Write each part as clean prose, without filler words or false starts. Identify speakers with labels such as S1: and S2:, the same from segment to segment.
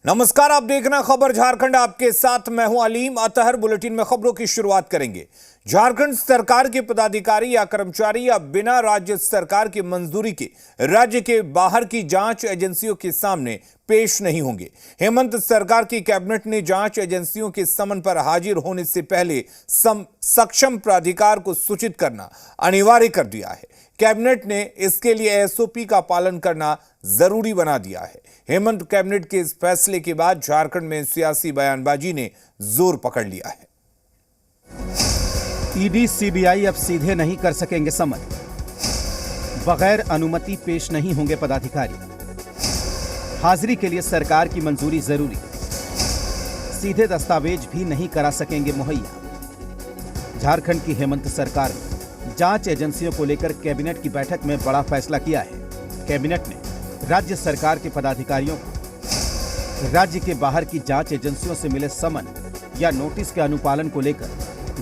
S1: नमस्कार, आप देखना खबर झारखंड, आपके साथ मैं हूं अलीम अतहर। बुलेटिन में खबरों की शुरुआत करेंगे। झारखंड सरकार के पदाधिकारी या कर्मचारी या बिना राज्य सरकार की मंजूरी के राज्य के बाहर की जांच एजेंसियों के सामने पेश नहीं होंगे। हेमंत सरकार की कैबिनेट ने जांच एजेंसियों के समन पर हाजिर होने से पहले सक्षम प्राधिकार को सूचित करना अनिवार्य कर दिया है। कैबिनेट ने इसके लिए एसओपी का पालन करना जरूरी बना दिया है। हेमंत कैबिनेट के इस फैसले के बाद झारखंड में सियासी बयानबाजी ने जोर पकड़ लिया है।
S2: ईडी सीबीआई अब सीधे नहीं कर सकेंगे समन, बगैर अनुमति पेश नहीं होंगे पदाधिकारी, हाजिरी के लिए सरकार की मंजूरी जरूरी, सीधे दस्तावेज भी नहीं करा सकेंगे मुहैया। झारखंड की हेमंत सरकार ने जांच एजेंसियों को लेकर कैबिनेट की बैठक में बड़ा फैसला किया है। कैबिनेट ने राज्य सरकार के पदाधिकारियों को राज्य के बाहर की जांच एजेंसियों से मिले समन या नोटिस के अनुपालन को लेकर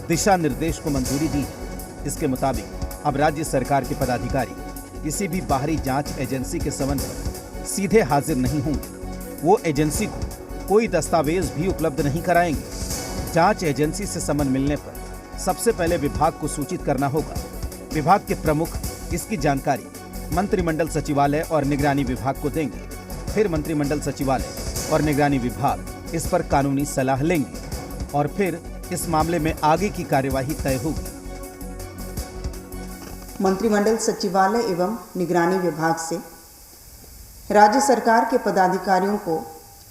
S2: दिशा निर्देश को मंजूरी दी है। इसके मुताबिक अब राज्य सरकार के पदाधिकारी किसी भी बाहरी जांच एजेंसी के समन पर सीधे हाजिर नहीं होंगे। वो एजेंसी को कोई दस्तावेज भी उपलब्ध नहीं कराएंगे। जांच एजेंसी से समन मिलने पर सबसे पहले विभाग को सूचित करना होगा। विभाग के प्रमुख इसकी जानकारी मंत्रिमंडल सचिवालय और निगरानी विभाग को देंगे। फिर मंत्रिमंडल सचिवालय और निगरानी विभाग इस पर कानूनी सलाह लेंगे और फिर इस मामले में आगे की कार्यवाही तय होगी।
S3: मंत्रिमंडल सचिवालय एवं निगरानी विभाग से राज्य सरकार के पदाधिकारियों को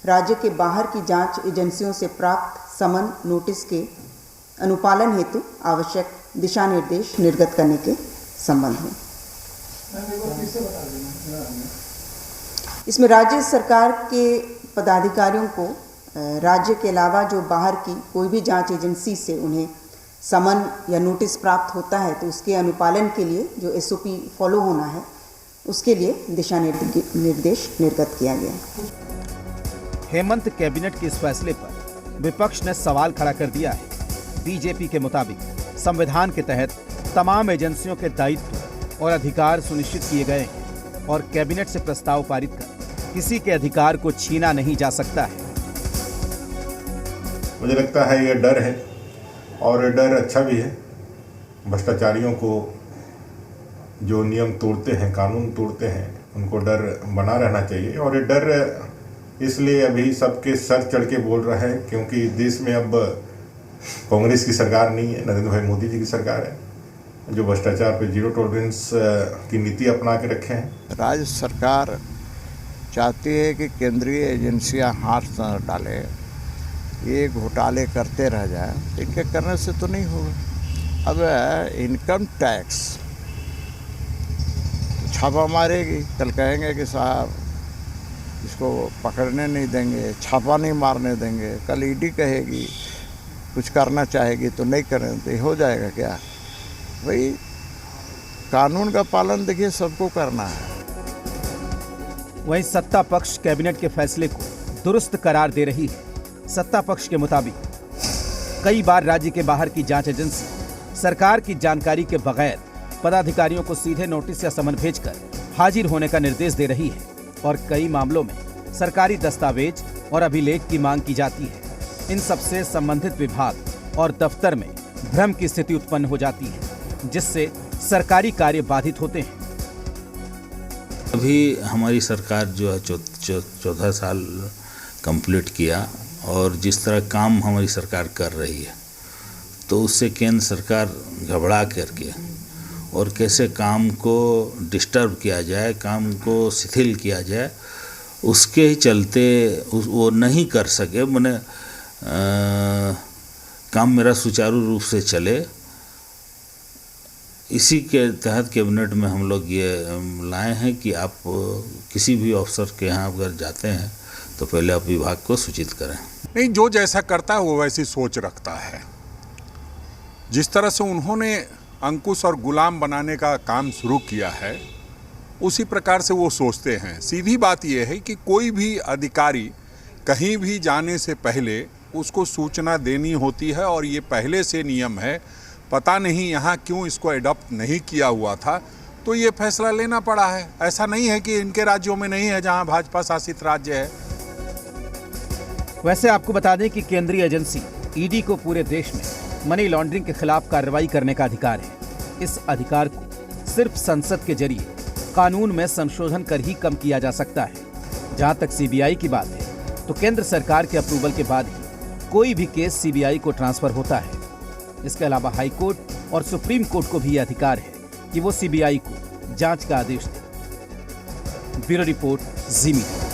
S3: राज्य के बाहर की जांच एजेंसियों से प्राप्त समन नोटिस के अनुपालन हेतु आवश्यक दिशा निर्देश निर्गत करने के संबंध में इसमें राज्य सरकार के पदाधिकारियों को राज्य के अलावा जो बाहर की कोई भी जांच एजेंसी से उन्हें समन या नोटिस प्राप्त होता है तो उसके अनुपालन के लिए जो एसओपी फॉलो होना है उसके लिए दिशा निर्देश निर्गत किया गया है।
S2: हेमंत कैबिनेट के इस फैसले पर विपक्ष ने सवाल खड़ा कर दिया है। बीजेपी के मुताबिक संविधान के तहत तमाम एजेंसियों के दायित्व और अधिकार सुनिश्चित किए गए हैं और कैबिनेट से प्रस्ताव पारित कर किसी के अधिकार को छीना नहीं जा सकता है।
S4: मुझे लगता है ये डर है और ये डर अच्छा भी है। भ्रष्टाचारियों को जो नियम तोड़ते हैं, कानून तोड़ते हैं, उनको डर बना रहना चाहिए। और ये डर इसलिए अभी सबके सर चढ़ के बोल रहा है क्योंकि देश में अब कांग्रेस की सरकार नहीं है, नरेंद्र भाई मोदी जी की सरकार है जो भ्रष्टाचार पे जीरो टॉलरेंस की नीति अपना के रखे हैं।
S5: राज्य सरकार चाहती है कि केंद्रीय एजेंसियां हाथ न डाले, ये घोटाले करते रह जाए। इनके करने से तो नहीं होगा। अब इनकम टैक्स छापा मारेगी, कल कहेंगे कि साहब इसको पकड़ने नहीं देंगे, छापा नहीं मारने देंगे। कल ईडी कहेगी कुछ करना चाहेगी तो नहीं करने तो हो जाएगा क्या? भाई कानून का पालन देखिए सबको करना है।
S2: वहीं सत्ता पक्ष कैबिनेट के फैसले को दुरुस्त करार दे रही है। सत्ता पक्ष के मुताबिक कई बार राज्य के बाहर की जांच एजेंसी सरकार की जानकारी के बगैर पदाधिकारियों को सीधे नोटिस या समन भेजकर हाजिर होने का निर्देश दे रही है और कई मामलों में सरकारी दस्तावेज और अभिलेख की मांग की जाती है। इन सबसे संबंधित विभाग और दफ्तर में भ्रम की स्थिति उत्पन्न हो जाती है जिससे सरकारी कार्य बाधित होते हैं।
S6: अभी हमारी सरकार जो है 14 साल कंप्लीट किया और जिस तरह काम हमारी सरकार कर रही है तो उससे केंद्र सरकार घबरा करके और कैसे काम को डिस्टर्ब किया जाए, काम को शिथिल किया जाए, उसके ही चलते वो नहीं कर सके। मैंने काम मेरा सुचारू रूप से चले, इसी के तहत कैबिनेट में हम लोग ये लाए हैं कि आप किसी भी अफसर के यहाँ अगर जाते हैं तो पहले आप विभाग को सूचित करें।
S7: नहीं, जो जैसा करता है वो वैसी सोच रखता है। जिस तरह से उन्होंने अंकुश और गुलाम बनाने का काम शुरू किया है उसी प्रकार से वो सोचते हैं। सीधी बात यह है कि कोई भी अधिकारी कहीं भी जाने से पहले उसको सूचना देनी होती है और ये पहले से नियम है। पता नहीं यहाँ क्यों इसको एडॉप्ट नहीं किया हुआ था, तो ये फैसला लेना पड़ा है। ऐसा नहीं है कि इनके राज्यों में नहीं है जहाँ भाजपा शासित राज्य है।
S2: वैसे आपको बता दें कि केंद्रीय एजेंसी ईडी को पूरे देश में मनी लॉन्ड्रिंग के खिलाफ कार्रवाई करने का अधिकार है। इस अधिकार को सिर्फ संसद के जरिए कानून में संशोधन कर ही कम किया जा सकता है। जहां तक सीबीआई की बात है तो केंद्र सरकार के अप्रूवल के बाद ही कोई भी केस सीबीआई को ट्रांसफर होता है। इसके अलावा हाई कोर्ट और सुप्रीम कोर्ट को भी यह अधिकार है कि वो सीबीआई को जांच का आदेश दे। ब्यूरो रिपोर्ट, जी मीडिया।